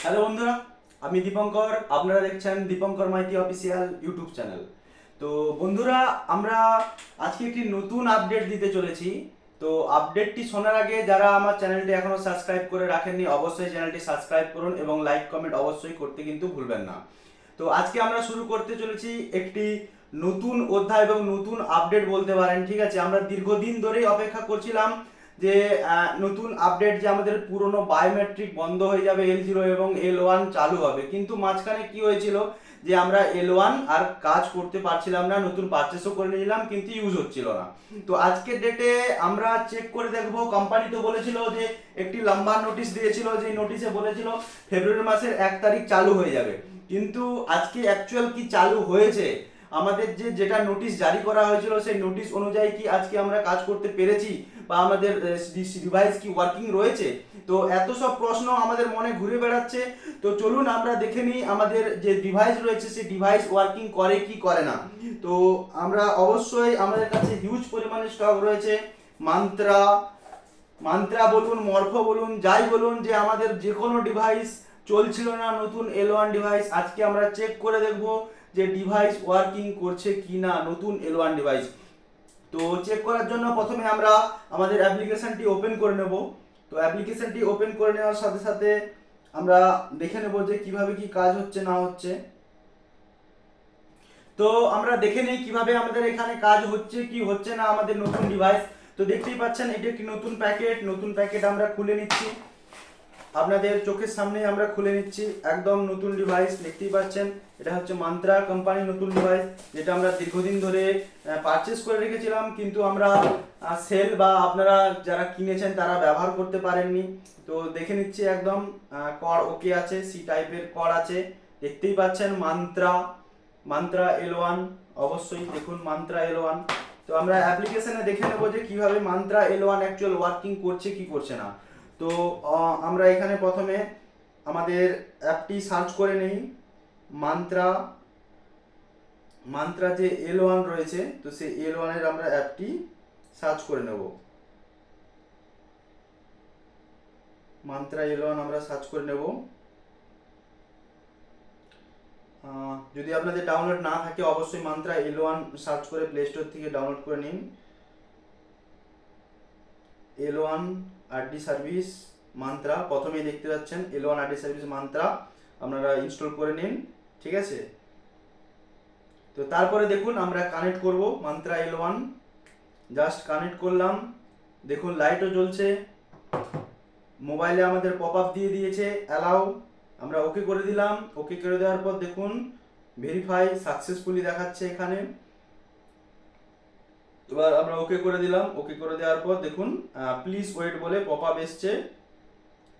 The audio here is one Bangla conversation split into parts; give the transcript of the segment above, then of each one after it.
হ্যালো বন্ধুরা, আমি দীপঙ্কর। আপনারা দেখছেন Dipankar Maiti official YouTube channel. তো বন্ধুরা, আমরা আজকে একটি নতুন আপডেট দিতে চলেছি। তো আপডেটটি শোনার আগে যারা আমার চ্যানেলটি এখনো সাবস্ক্রাইব করে রাখেননি, অবশ্যই চ্যানেলটি সাবস্ক্রাইব করুন এবং লাইক কমেন্ট অবশ্যই করতে কিন্তু ভুলবেন না। তো আজকে আমরা শুরু করতে চলেছি একটি নতুন অধ্যায় এবং নতুন আপডেট বলতে পারেন। ঠিক আছে, আমরা দীর্ঘদিন ধরেই অপেক্ষা করছিলাম যে নতুন আপডেট, যে আমাদের পুরনো বায়োমেট্রিক বন্ধ হয়ে যাবে, L0 এবং L1 চালু হবে। কিন্তু মাঝখানে কি হয়েছিল যে আমরা L1 আর কাজ করতে পারছিলাম না, নতুন পারচেসও করে নিলাম কিন্তু ইউজ হচ্ছিল না। তো আজকের ডেটে আমরা চেক করে দেখবো। কোম্পানি তো বলেছিল যে একটি লম্বা নোটিশ দিয়েছিল, যে নোটিশে বলেছিল ফেব্রুয়ারি মাসের 1 তারিখ চালু হয়ে যাবে। কিন্তু আজকে অ্যাকচুয়াল কি চালু হয়েছে, আমাদের যেটা নোটিশ জারি করা হয়েছিল সেই নোটিশ অনুযায়ী কি আজকে আমরা কাজ করতে পেরেছি, বা আমাদের ডিভাইস কি ওয়ার্কিং রয়েছে? তো এত সব প্রশ্ন আমাদের মনে ঘুরে বেড়াচ্ছে। তো চলুন আমরা দেখে নিই আমাদের যে ডিভাইস রয়েছে সেই ডিভাইস ওয়ার্কিং করে কি করে না। তো আমরা অবশ্যই, আমাদের কাছে হিউজ পরিমাণে স্টক রয়েছে। মান্ত্রা মান্ত্রা বলুন, মরফো বলুন, যাই বলুন, যে আমাদের যে কোনো ডিভাইস চলছিল না, নতুন L1 ডিভাইস আজকে আমরা চেক করে দেখব যে ডিভাইস ওয়ার্কিং করছে কি না, নতুন L1 ডিভাইস। তো চেক করার জন্য প্রথমে আমরা আমাদের অ্যাপ্লিকেশনটি ওপেন করে নেব। তো অ্যাপ্লিকেশনটি ওপেন করে নেওয়ার সাথে সাথে আমরা দেখে নেব যে কিভাবে কি কাজ হচ্ছে না হচ্ছে। তো আমরা দেখে নিই কিভাবে আমাদের এখানে কাজ হচ্ছে কি হচ্ছে না আমাদের নতুন ডিভাইস। তো দেখতেই পাচ্ছেন এটি একটি নতুন প্যাকেট। নতুন প্যাকেট আমরা খুলে নিচ্ছি, আপনাদের চোখের সামনে আমরা খুলে নিচ্ছি। একদম নতুন ডিভাইস দেখতেই পাচ্ছেন, এটা হচ্ছে মান্ত্রা কোম্পানি নতুন ডিভাইস, যেটা আমরা দীর্ঘদিন ধরে পারচেস করে রেখেছিলাম, কিন্তু আমরা সেল বা আপনারা যারা কিনেছেন তারা ব্যবহার করতে পারেননি। তো দেখে নিচ্ছি, একদম কর ওকে আছে, সি টাইপের কর আছে। দেখতেই পাচ্ছেন মান্ত্রা মান্ত্রা L1, অবশ্যই দেখুন মান্ত্রা L1। তো আমরা অ্যাপ্লিকেশনে দেখে নেব যে কিভাবে মান্ত্রা L1 অ্যাকচুয়াল ওয়ার্কিং করছে কি করছে না। তো আমরা এখানে প্রথমে আমাদের অ্যাপটি সার্চ করে নেই। মান্ত্রা মান্ত্রা যে L1 রয়েছে, তো সেই L1 এর আমরা অ্যাপটি সার্চ করে নেব। মান্ত্রা L1 আমরা সার্চ করে নেব। যদি আপনাদের ডাউনলোড না থাকে অবশ্যই মান্ত্রা L1 সার্চ করে প্লে স্টোর থেকে ডাউনলোড করে নিন। L1 আরডি সার্ভিস মান্ত্রা, প্রথমেই দেখতে পাচ্ছেন L1 আরডি সার্ভিস মান্ত্রা, আপনারা ইনস্টল করে নিন। ঠিক আছে, তো তারপরে দেখুন আমরা কানেক্ট করব মান্ত্রা L1। জাস্ট কানেক্ট করলাম, দেখুন লাইটও জ্বলছে, মোবাইলে আমাদের পপ আপ দিয়ে দিয়েছে অ্যালাউ, আমরা ওকে করে দিলাম। ওকে করে দেওয়ার পর দেখুন ভেরিফাই সাকসেসফুলি দেখাচ্ছে এখানে। এবার আমরা ওকে করে দিলাম। ওকে করে দেওয়ার পর দেখুন প্লিজ ওয়েট বলে পপ আপ এসছে,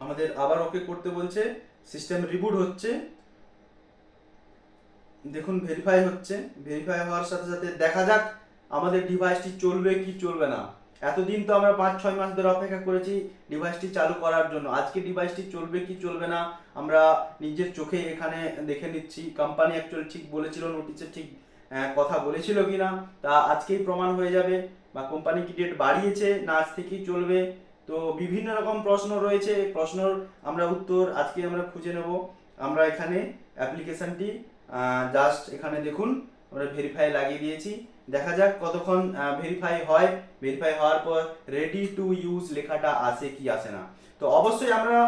আমাদের আবার ওকে করতে বলছে, সিস্টেম রিবুট হচ্ছে। দেখুন ভেরিফাই হচ্ছে, ভেরিফাই হওয়ার সাথে সাথে দেখা যাক আমাদের ডিভাইসটি চলবে কি চলবে না। এতদিন তো আমরা 5-6 মাস ধরে অপেক্ষা করেছি ডিভাইসটি চালু করার জন্য, আজকে ডিভাইসটি চলবে কি চলবে না আমরা নিজের চোখে এখানে দেখে নিচ্ছি। কোম্পানি অ্যাকচুয়ালি ঠিক বলেছিল, নোটিশে ঠিক কথা বলেছিল কিনা তা আজকেই প্রমাণ হয়ে যাবে, বা কোম্পানি কি ডেট বাড়িয়েছে না আজ থেকেই চলবে। তো বিভিন্ন রকম প্রশ্ন রয়েছে, প্রশ্নর আমরা উত্তর আজকে আমরা খুঁজে নেব। আমরা এখানে অ্যাপ্লিকেশনটি জাস্ট এখানে দেখুন আমরা ভেরিফাই লাগিয়ে দিয়েছি, দেখা যাক কতক্ষণ ভেরিফাই হয়। ভেরিফাই হওয়ার পর রেডি টু ইউজ লেখাটা আসে কি আসে না। তো অবশ্যই আমরা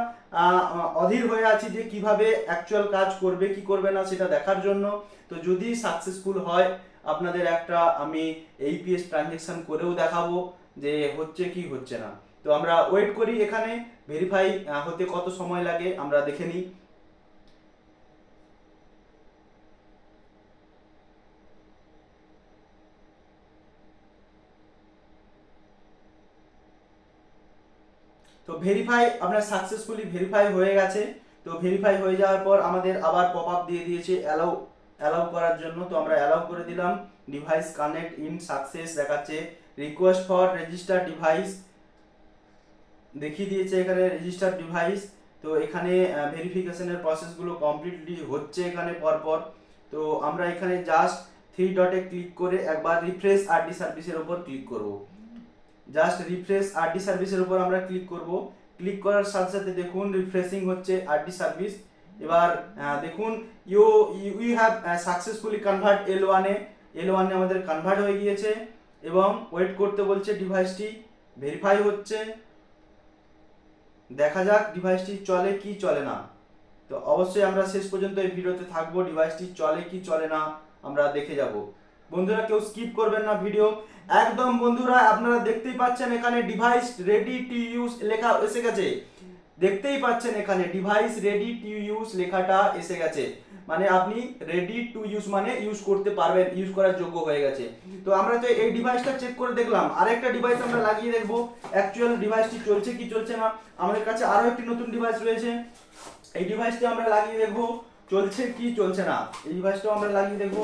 অধীর হয়ে আছি যে কিভাবে অ্যাকচুয়াল কাজ করবে কি করবে না সেটা দেখার জন্য। তো যদি সাকসেসফুল হয় আপনাদের একটা আমি APS ট্রানজ্যাকশন করেও দেখাবো যে হচ্ছে কি হচ্ছে না। তো আমরা ওয়েট করি, এখানে ভেরিফাই হতে কত সময় লাগে আমরা দেখে নিই। তো ভেরিফাই আপনার সাকসেসফুলি ভেরিফাই হয়ে গেছে। তো ভেরিফাই হয়ে যাওয়ার পর আমাদের আবার পপ আপ দিয়ে দিয়েছে অ্যালাউ অ্যালাউ করার জন্য। তো আমরা অ্যালাউ করে দিলাম, ডিভাইস কানেক্ট ইন সাকসেস দেখাচ্ছে, রিকোয়েস্ট ফর রেজিস্টার ডিভাইস দেখিয়ে দিয়েছে এখানে রেজিস্টার ডিভাইস। তো এখানে ভেরিফিকেশনের প্রসেসগুলো কমপ্লিটলি হচ্ছে এখানে পরপর। তো আমরা এখানে জাস্ট 3 ডটে ক্লিক করে একবার রিফ্রেশ আরডি সার্ভিসের উপর ক্লিক করব। জাস্ট রিফ্রেশ আরডি সার্ভিসের উপর আমরা ক্লিক করব। ক্লিক করার সাথে সাথে দেখুন রিফ্রেশিং হচ্ছে আরডি সার্ভিস। এবার দেখুন you you have successfully convert L1 এ আমাদের কনভার্ট হয়ে গিয়েছে এবং ওয়েট করতে বলছে, ডিভাইসটি ভেরিফাই হচ্ছে। দেখা যাক ডিভাইসটি চলে কি চলে না। তো অবশ্যই আমরা শেষ পর্যন্ত এই ভিডিওতে থাকবো, ডিভাইসটি চলে কি চলে না আমরা দেখে যাব। বন্ধুরা কেউ স্কিপ করবেন না ভিডিও একদম। বন্ধুরা আপনারা দেখতেই পাচ্ছেন এখানে ডিভাইস রেডি টু ইউজ লেখা এসে গেছে, দেখতেই পাচ্ছেন এখানে ডিভাইস রেডি টু ইউজ লেখাটা এসে গেছে, মানে আপনি রেডি টু ইউজ মানে ইউজ করতে পারবেন, ইউজ করার যোগ্য হয়ে গেছে। তো আমরা তো এই ডিভাইসটা চেক করে দেখলাম, আরেকটা ডিভাইস আমরা লাগিয়ে দেখবো অ্যাকচুয়াল ডিভাইসটি চলছে কি চলছে না। আমাদের কাছে আরো একটি নতুন ডিভাইস রয়েছে, এই ডিভাইসটি আমরা লাগিয়ে দেখবো চলছে কি চলছে না। এই ডিভাইসটাও আমরা লাগিয়ে দেখবো,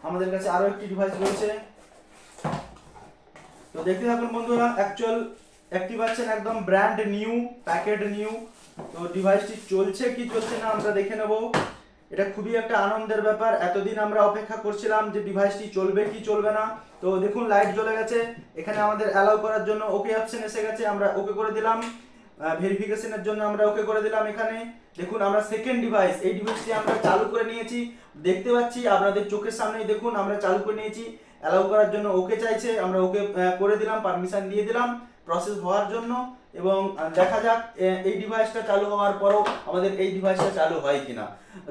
আমাদের কাছে আরো একটি ডিভাইস রয়েছে। তো দেখতে থাকুন বন্ধুরা, অ্যাকচুয়াল অ্যাক্টিভ আছেন, একদম ব্র্যান্ড নিউ, প্যাকেট নিউ। তো ডিভাইসটি চলছে কি চলছে না আমরা দেখে নেব। এটা খুবই একটা আনন্দের ব্যাপার, এতদিন আমরা অপেক্ষা করছিলাম যে ডিভাইসটি চলবে কি চলবে না। তো দেখুন লাইট জ্বলে গেছে, এখানে আমাদের অ্যালাউ করার জন্য ওকে অপশন এসে গেছে, আমরা ওকে করে দিলাম। ভেরিফিকেশনের জন্য আমরা ওকে করে দিলাম। এখানে দেখুন আমরা সেকেন্ড ডিভাইস, এই ডিভাইসটি আমরা চালু করে নিয়েছি, দেখতে পাচ্ছি আপনাদের চোখের সামনেই। দেখুন আমরা চালু করে নিয়েছি, অ্যালাউ করার জন্য ওকে চাইছে, আমরা ওকে করে দিলাম, পারমিশন দিয়ে দিলাম প্রসেস হওয়ার জন্য। এবং দেখা যাক এই ডিভাইসটা চালু হওয়ার পরও আমাদের এই ডিভাইসটা চালু হয় কিনা।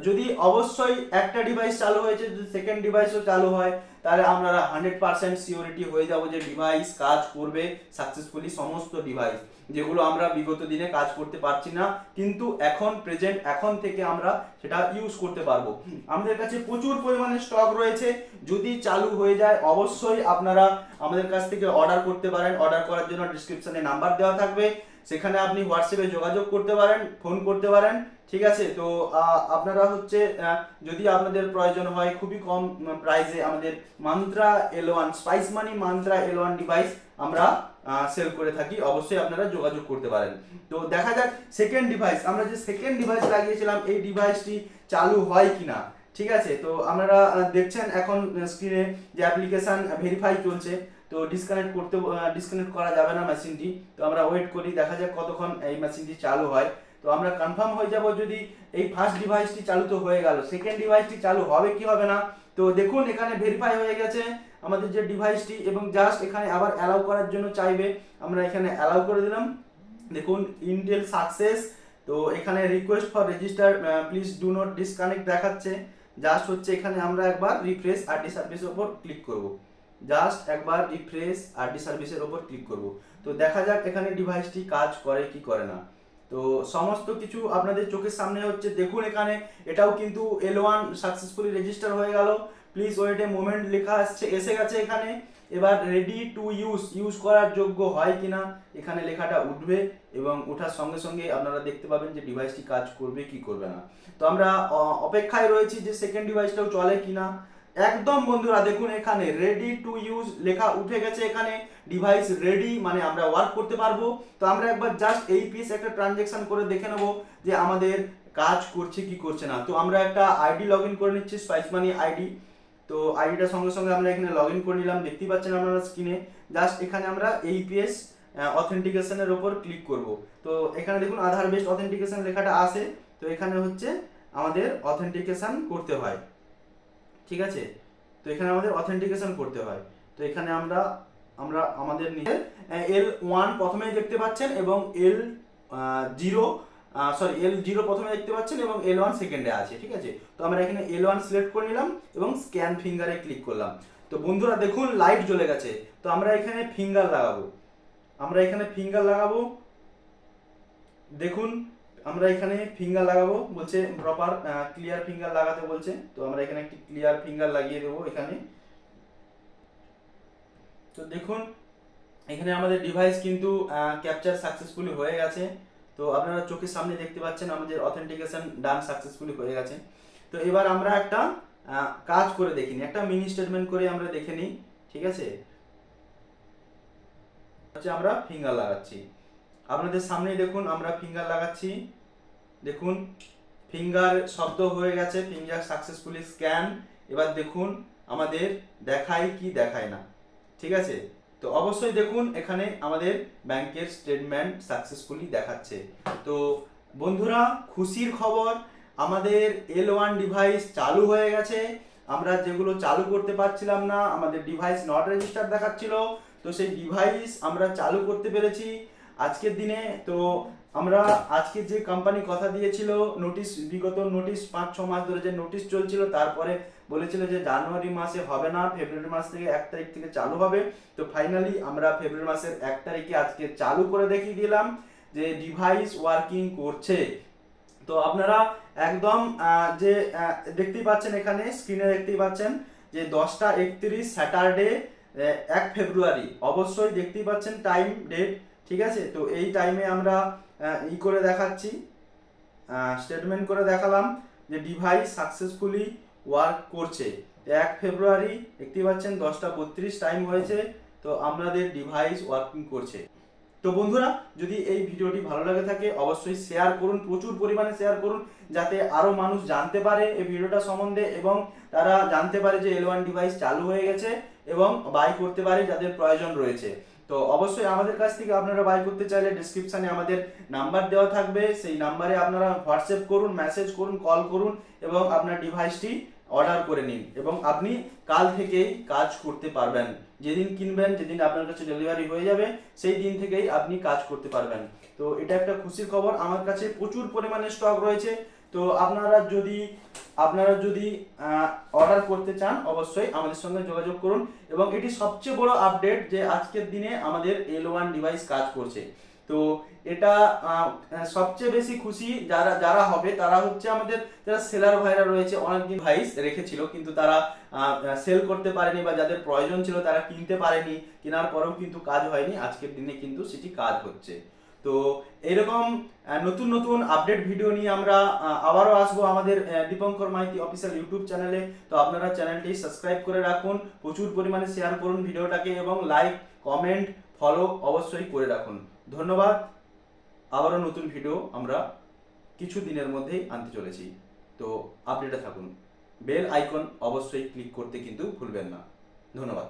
যদি অবশ্যই একটা ডিভাইস চালু হয়েছে, যদি সেকেন্ড ডিভাইসও চালু হয়, তাহলে আমরা 100% সিওরিটি হয়ে যাব যে ডিভাইস কাজ করবে সাকসেসফুলি। সমস্ত ডিভাইস যেগুলো আমরা বিগত দিনে কাজ করতে পারছি না, কিন্তু এখন প্রেজেন্ট এখন থেকে আমরা সেটা ইউজ করতে পারবো। আমাদের কাছে প্রচুর পরিমাণে স্টক রয়েছে, যদি চালু হয়ে যায় অবশ্যই আপনারা আমাদের কাছ থেকে অর্ডার করতে পারেন। অর্ডার করার জন্য ডিসক্রিপশনে নাম্বার দেওয়া থাকবে, সেখানে আপনি হোয়াটসঅ্যাপে যোগাযোগ করতে পারেন, ফোন করতে পারেন, ঠিক আছে। তো আপনারা হচ্ছে যদি আপনাদের প্রয়োজন হয় খুবই কম প্রাইসে আমাদের মান্ত্রা L1 স্পাইস মানি মান্ত্রা L1 ডিভাইস আমরা সেল করে থাকি, অবশ্যই আপনারা যোগাযোগ করতে পারেন। তো দেখা যাক সেকেন্ড ডিভাইস, আমরা যে সেকেন্ড ডিভাইস লাগিয়েছিলাম এই ডিভাইসটি চালু হয় কিনা, ঠিক আছে। তো আপনারা দেখছেন এখন স্ক্রিনে যে অ্যাপ্লিকেশন ভেরিফাই চলছে। তো ডিসকানেক্ট করা যাবে না মেশিনটি, তো আমরা ওয়েট করি, দেখা যাক কতক্ষণ এই মেশিনটি চালু হয়। তো আমরা কনফার্ম হয়ে যাব যদি এই ফার্স্ট ডিভাইসটি চালু তো হয়ে গেল, সেকেন্ড ডিভাইসটি চালু হবে কি হবে না। তো দেখুন এখানে ভেরিফাই হয়ে গেছে আমাদের যে ডিভাইসটি, এবং জাস্ট এখানে আবার অ্যালাউ করার জন্য চাইবে, আমরা এখানে অ্যালাউ করে দিলাম। দেখুন ইন্টেল সাকসেস। তো এখানে request for register please do not disconnect দেখাচ্ছে। জাস্ট হচ্ছে এখানে আমরা একবার রিফ্রেশ আরডি সার্ভিসের উপর ক্লিক করব, জাস্ট একবার রিফ্রেশ আরডি সার্ভিসের উপর ক্লিক করব। তো দেখা যাক এখানে ডিভাইসটি কাজ করে কি করে না। তো সমস্ত কিছু আপনাদের চোখের সামনে হচ্ছে, দেখুন এখানে এটাও কিন্তু L1 সাকসেসফুলি রেজিস্টার হয়ে গেল। প্লিজ ওয়েট এ মোমেন্ট লেখা এসে গেছে এখানে। এবার রেডি টু ইউজ করার যোগ্য হয় কিনা এখানে লেখাটা উঠবে, এবং ওঠার সঙ্গে সঙ্গে আপনারা দেখতে পাবেন যে ডিভাইসটি কাজ করবে কি করবে না। তো আমরা অপেক্ষায় রয়েছি যে সেকেন্ড ডিভাইসটাও চলে কিনা। একদম বন্ধুরা দেখুন এখানে রেডি টু ইউজ লেখা উঠে গেছে, এখানে ডিভাইস রেডি মানে আমরা ওয়ার্ক করতে পারবো। তো আমরা একবার জাস্ট এই পিস একটা ট্রানজ্যাকশন করে দেখে নেব যে আমাদের কাজ করছে কি করছে না। তো আমরা একটা আইডি লগ ইন করে নিচ্ছি, স্পাইস মানি আইডি। তো আইডিটার সঙ্গে সঙ্গে আমরা এখানে লগ ইন করে নিলাম, দেখতেই পাচ্ছেন আপনারা স্ক্রিনে। জাস্ট এখানে আমরা APS অথেন্টিকেশনের ওপর ক্লিক করব। তো এখানে দেখুন আধার বেসড অথেন্টিকেশন লেখাটা আসে, তো এখানে হচ্ছে আমাদের অথেন্টিকেশন করতে হয়, ঠিক আছে। তো এখানে আমাদের অথেন্টিকেশন করতে হয়। তো এখানে আমরা আমাদের নিজের L1 প্রথমেই দেখতে পাচ্ছেন এবং L0 প্রথমে দেখতে পাচ্ছেন এবং L1 সেকেন্ডে আছে, ঠিক আছে। তো আমরা এখানে L1 সিলেক্ট করে নিলাম এবং স্ক্যান ফিঙ্গারে ক্লিক করলাম। তো বন্ধুরা দেখুন লাইট জ্বলে গেছে। তো আমরা এখানে ফিঙ্গার লাগাবো, দেখুন আমরা এখানে ফিঙ্গার লাগাবো বলছে, প্রপার ক্লিয়ার ফিঙ্গার লাগাতে বলছে। তো আমরা এখানে একটি ক্লিয়ার ফিঙ্গার লাগিয়ে দেবো এখানে। তো দেখুন এখানে আমাদের ডিভাইস কিন্তু ক্যাপচার সাকসেসফুলি হয়ে গেছে। তো আপনারা চোখের সামনে দেখতে পাচ্ছেন আমাদের অথেন্টিকেশন ডান সাকসেসফুলি হয়ে গেছে। তো এবার আমরা একটা কাজ করে দেখিনি, একটা মিনি স্টেটমেন্ট করে আমরা দেখে নিই, ঠিক আছে। হচ্ছে আমরা ফিঙ্গার লাগাচ্ছি, আপনাদের সামনেই দেখুন আমরা ফিঙ্গার লাগাচ্ছি। দেখুন ফিঙ্গার শব্দ হয়ে গেছে, ফিঙ্গার সাকসেসফুলি স্ক্যান। এবার দেখুন আমাদের দেখায় কি দেখায় না, ঠিক আছে। তো অবশ্যই দেখুন এখানে আমাদের ব্যাংকের স্টেটমেন্ট সাকসেসফুলি দেখাচ্ছে। তো বন্ধুরা খুশির খবর, আমাদের L1 ডিভাইস চালু হয়ে গেছে। আমরা যেগুলো চালু করতে পারছিলাম না, আমাদের ডিভাইস নট রেজিস্টার দেখাচ্ছিল, তো সেই ডিভাইস আমরা চালু করতে পেরেছি আজকের দিনে। তো আমরা আজকে যে কোম্পানি কথা দিয়েছিল, নোটিশ বিগত নোটিশ 5-6 মাস ধরে যে নোটিশ চলছিল, তারপরে বলেছিল যে জানুয়ারি মাসে হবে না, ফেব্রুয়ারি মাস থেকে 1 তারিখ থেকে চালু হবে। তো ফাইনালি আমরা ফেব্রুয়ারি মাসের 1 তারিখে আজকে চালু করে দেখিয়ে দিলাম যে ডিভাইস ওয়ার্কিং করছে। তো আপনারা একদম যে দেখতেই পাচ্ছেন, এখানে স্ক্রিনে দেখতেই পাচ্ছেন যে 10:31 স্যাটারডে 1 ফেব্রুয়ারি, অবশ্যই দেখতেই পাচ্ছেন টাইম ডেট, ঠিক আছে। তো এই টাইমে আমরা করে দেখাচ্ছি, স্টেটমেন্ট করে দেখালাম যে ডিভাইস সাকসেসফুলি ওয়ার্ক করছে। 1 ফেব্রুয়ারি দেখতেই পাচ্ছেন 10:32 টাইম হয়েছে, তো আমাদের ডিভাইস ওয়ার্কিং করছে। তো বন্ধুরা, যদি এই ভিডিওটি ভালো লাগে থাকে অবশ্যই শেয়ার করুন, প্রচুর পরিমাণে শেয়ার করুন, যাতে আরও মানুষ জানতে পারে এই ভিডিওটা সম্বন্ধে এবং তারা জানতে পারে যে L1 ডিভাইস চালু হয়ে গেছে এবং বাই করতে পারে যাদের প্রয়োজন রয়েছে। তো অবশ্যই আমাদের কাছ থেকে আপনারা বাই করতে চাইলে ডিসক্রিপশানে আমাদের নাম্বার দেওয়া থাকবে, সেই নাম্বারে আপনারা হোয়াটসঅ্যাপ করুন, মেসেজ করুন, কল করুন এবং আপনার ডিভাইসটি অর্ডার করে নিন এবং আপনি কাল থেকেই কাজ করতে পারবেন। যেদিন কিনবেন, যেদিন আপনার কাছে ডেলিভারি হয়ে যাবে, সেই দিন থেকেই আপনি কাজ করতে পারবেন। তো এটা একটা খুশির খবর, আমার কাছে প্রচুর পরিমাণে স্টক রয়েছে। তো আপনারা যদি অর্ডার করতে চান অবশ্যই আমাদের সঙ্গে যোগাযোগ করুন। এবং এটি সবচেয়ে বড় আপডেট যে আজকের দিনে আমাদের L1 ডিভাইস কাজ করছে। তো এটা সবচেয়ে বেশি খুশি যারা হবে তারা হচ্ছে আমাদের যারা সেলার ভাইরা রয়েছে, অনেকদিন ডিভাইস রেখেছিল কিন্তু তারা সেল করতে পারেনি বা যাদের প্রয়োজন ছিল তারা কিনতে পারেনি, কেনার পরেও কিন্তু কাজ হয়নি। আজকের দিনে কিন্তু সেটি কাজ হচ্ছে। তো এরকম নতুন নতুন আপডেট ভিডিও নিয়ে আমরা আবারও আসবো আমাদের দীপঙ্কর মাইতি অফিসিয়াল ইউটিউব চ্যানেলে। তো আপনারা চ্যানেলটি সাবস্ক্রাইব করে রাখুন, প্রচুর পরিমাণে শেয়ার করুন ভিডিওটাকে এবং লাইক, কমেন্ট, ফলো অবশ্যই করে রাখুন। ধন্যবাদ। আবারও নতুন ভিডিও আমরা কিছু দিনের মধ্যেই আনতে চলেছি, তো আপডেটে থাকুন। বেল আইকন অবশ্যই ক্লিক করতে কিন্তু ভুলবেন না। ধন্যবাদ।